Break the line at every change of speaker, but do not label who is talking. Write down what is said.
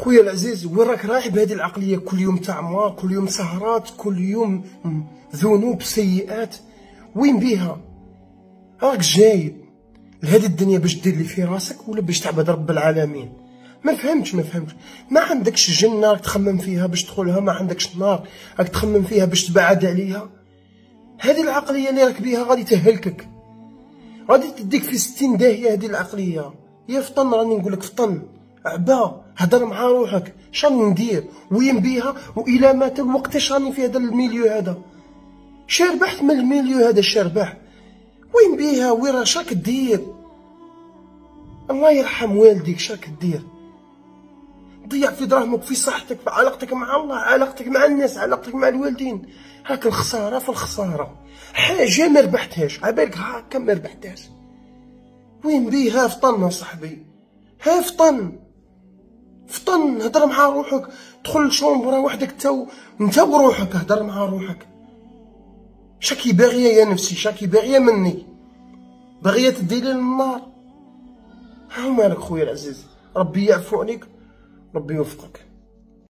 خويا العزيز، وين راك رايح بهذه العقليه؟ كل يوم تعمار، كل يوم سهرات، كل يوم ذنوب سيئات، وين بيها؟ راك جاي لهذه الدنيا باش دير لي في راسك ولا باش تعبد رب العالمين؟ ما فهمتش. ما عندكش جنه راك تخمم فيها باش تدخلها، ما عندكش نار راك تخمم فيها باش تبعد عليها. هذه العقليه اللي راك بيها غادي تهلكك، غادي تديك في 60 داهيه. هذه العقليه يا فطن، راني نقول لك فطن، عبا هضر مع روحك. شراني ندير وين بيها؟ والى مات الوقت راني في هذا الميليو هذا، شربحت من الميليو هذا، شربح. وين بيها؟ وين راك دير؟ الله يرحم والديك، شراك دير؟ ضيع في دراهمك، في صحتك، في علاقتك مع الله، علاقتك مع الناس، علاقتك مع الوالدين. هاك الخساره في الخساره، حاجه ما ربحتهاش، عبالك هاكا ما ربحتهاش. وين بيها؟ فطن صاحبي، ها فطن فطن، هضر مع روحك، دخل لشومبرا وحدك انت وروحك، هضر مع روحك. شاكي باغيه يا نفسي؟ شاكي باغيه مني؟ باغيه تديني للنار؟ ها مالك خويا العزيز، ربي يعفو عليك، ربي يوفقك.